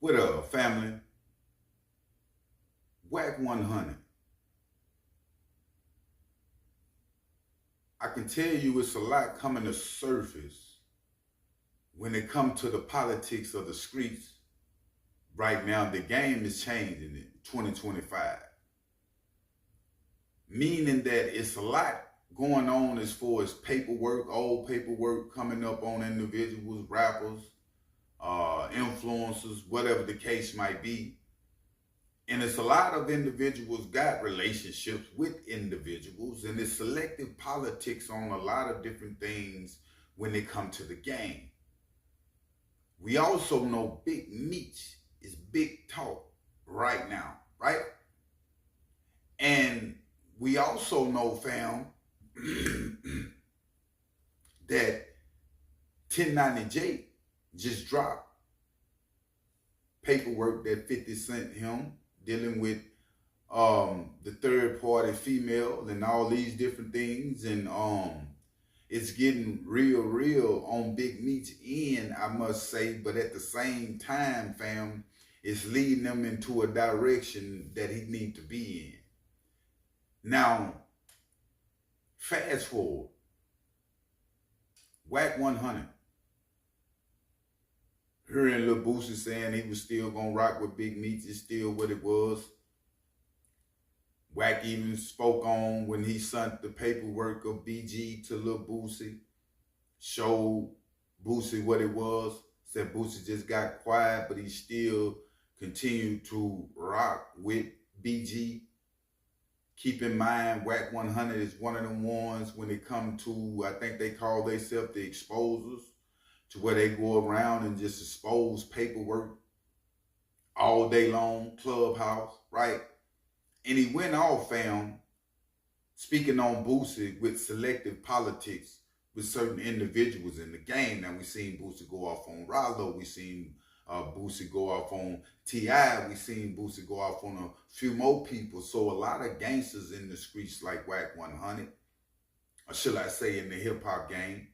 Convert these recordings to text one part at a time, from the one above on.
What up, family? Wack 100. I can tell you it's a lot coming to surface when it comes to the politics of the streets right now. The game is changing in 2025. Meaning that it's a lot going on as far as paperwork, old paperwork coming up on individuals, rappers, influencers, whatever the case might be. And it's a lot of individuals got relationships with individuals, and it's selective politics on a lot of different things when they come to the game. We also know big meat is big talk right now, right? And we also know, fam, that 1090J just dropped paperwork that 50 sent him dealing with the third party female and all these different things. And it's getting real on Big Meat's end, I must say. But at the same time, fam, it's leading them into a direction that he needs to be in. Now, fast forward. Wack 100. Hearing Lil Boosie saying he was still gonna rock with Big Meats is still what it was. Wack even spoke on when he sent the paperwork of BG to Lil Boosie, showed Boosie what it was, said Boosie just got quiet, but he still continued to rock with BG. Keep in mind, Wack 100 is one of them ones when it come to, I think they call themselves the exposers, to where they go around and just expose paperwork all day long, Clubhouse, right? And he went off, fam, speaking on Boosie with selective politics with certain individuals in the game. Now, we seen Boosie go off on Rollo. We seen Boosie go off on T.I. We seen Boosie go off on a few more people. So a lot of gangsters in the streets like Wack 100, or should I say in the hip-hop game,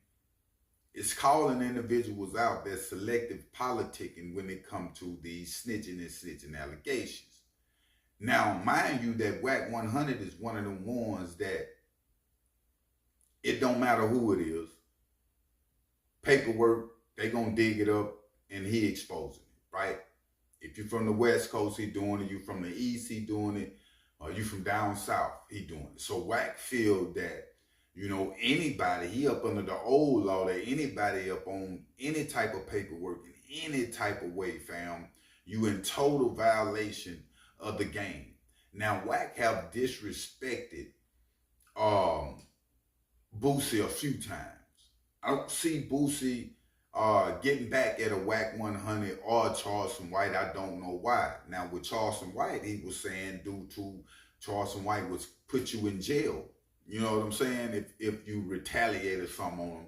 it's calling individuals out that selective politicking when it comes to these snitching allegations. Now, mind you that Wack 100 is one of them ones that it don't matter who it is. Paperwork, they gonna dig it up and he exposing it, right? If you're from the West Coast, he doing it. You from the East, he doing it. Or you from down South, he doing it. So Wack feel that, you know, anybody, he up under the old law, that anybody up on any type of paperwork in any type of way, fam, you in total violation of the game. Now, Wack have disrespected Boosie a few times. I don't see Boosie getting back at a Wack 100 or Charleston White. I don't know why. Now, with Charleston White, he was saying due to Charleston White was put you in jail. You know what I'm saying? If you retaliated something on him.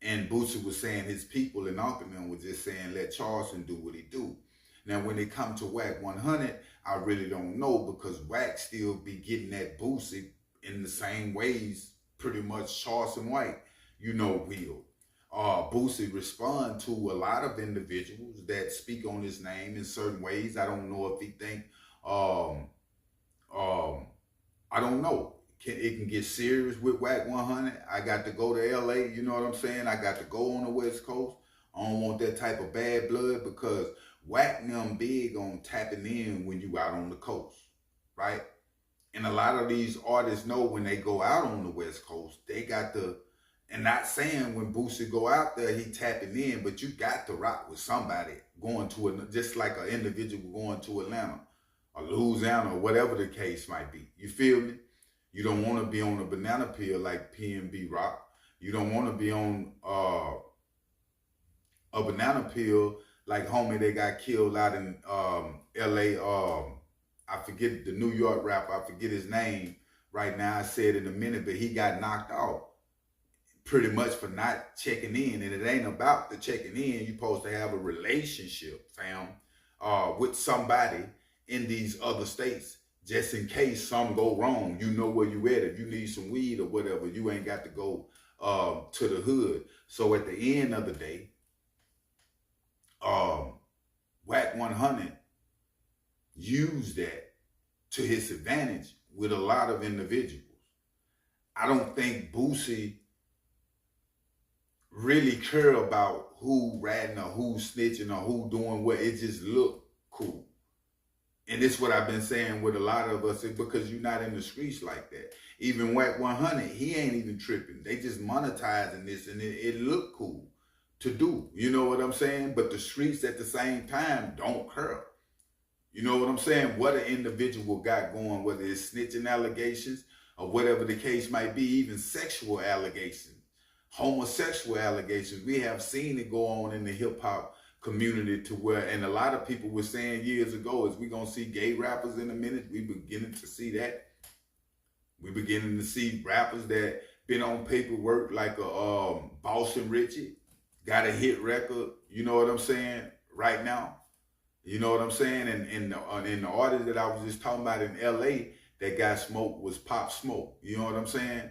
And Boosie was saying his people and Uncle them was just saying, let Charleston do what he do. Now, when it comes to Wack 100, I really don't know, because Wack still be getting at Boosie in the same ways pretty much Charleston White, you know, will. Boosie respond to a lot of individuals that speak on his name in certain ways. I don't know if he think, I don't know. It can get serious with Wack 100. I got to go to LA, you know what I'm saying? I got to go on the West Coast. I don't want that type of bad blood, because Wack them big on tapping in when you out on the coast, right? And a lot of these artists know when they go out on the West Coast, they got to, and not saying when Boosie go out there, he tapping in, but you got to rock with somebody going to, just like an individual going to Atlanta or Louisiana or whatever the case might be. You feel me? You don't want to be on a banana peel like PNB Rock. You don't want to be on a banana peel like homie they got killed out in LA. I forget the New York rapper. I forget his name right now. I said in a minute, but he got knocked out pretty much for not checking in. And it ain't about the checking in. You're supposed to have a relationship, fam, with somebody in these other states. Just in case something go wrong, you know where you at. If you need some weed or whatever, you ain't got to go to the hood. So at the end of the day, Wack100 used that to his advantage with a lot of individuals. I don't think Boosie really care about who ratting or who snitching or who doing what. It just look cool. And it's what I've been saying with a lot of us, is because you're not in the streets like that. Even Wack100, he ain't even tripping. They just monetizing this, and it look cool to do. You know what I'm saying? But the streets at the same time don't care. You know what I'm saying? What an individual got going, whether it's snitching allegations or whatever the case might be, even sexual allegations, homosexual allegations. We have seen it go on in the hip hop community to where, and a lot of people were saying years ago, is we gonna see gay rappers in a minute. We beginning to see that. We beginning to see rappers that been on paperwork like a Boston Richie, got a hit record. You know what I'm saying? Right now. You know what I'm saying? And the artist that I was just talking about in LA that got smoked was Pop Smoke. You know what I'm saying?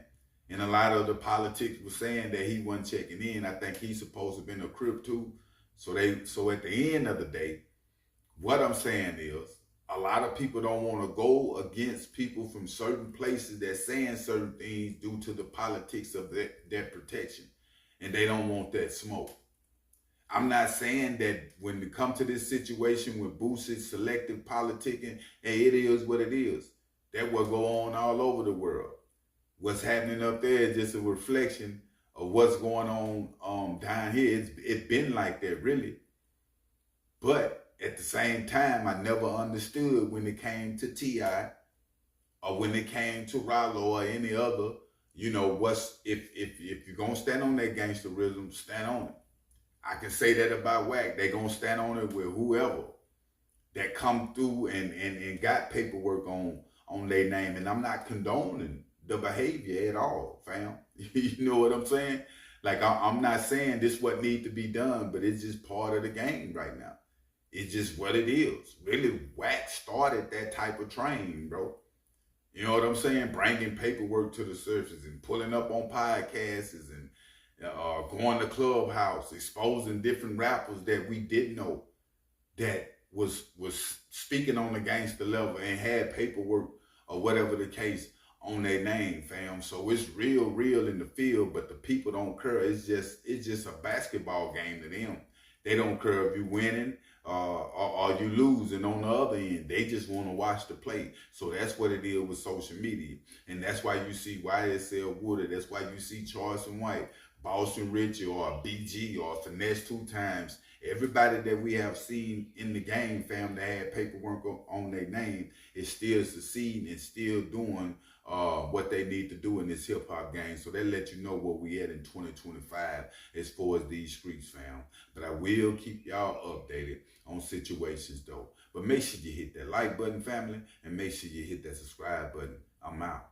And a lot of the politics was saying that he wasn't checking in. I think he's supposed to have been a Crip too. So at the end of the day, what I'm saying is a lot of people don't want to go against people from certain places that saying certain things due to the politics of their protection. And they don't want that smoke. I'm not saying that when it come to this situation with Boosie, selective politicking, hey, it is what it is. That will go on all over the world. What's happening up there is just a reflection of what's going on down here. It's been like that, really. But at the same time, I never understood when it came to T.I. or when it came to Rollo or any other, you know, if you're going to stand on that gangsterism, stand on it. I can say that about Wack. They going to stand on it with whoever that come through and got paperwork on their name. And I'm not condoning the behavior at all, fam. You know what I'm saying? Like, I'm not saying this what need to be done, but it's just part of the game right now. It's just what it is. Really, Wack started that type of train, bro. You know what I'm saying? Bringing paperwork to the surface and pulling up on podcasts and going to Clubhouse, exposing different rappers that we didn't know that was speaking on the gangster level and had paperwork or whatever the case on their name, fam. So it's real in the field, but the people don't care. It's just a basketball game to them. They don't care if you winning or you losing on the other end. They just want to watch the play. So that's what it is with social media. And that's why you see YSL Woodard. That's why you see Charleston White, Boston Richie, or BG, or Finesse 2 Times. Everybody that we have seen in the game, fam, that had paperwork on their name is still succeeding and still doing what they need to do in this hip-hop game. So they let you know where we at in 2025 as far as these streets, fam. But I will keep y'all updated on situations, though. But make sure you hit that like button, family, and make sure you hit that subscribe button. I'm out.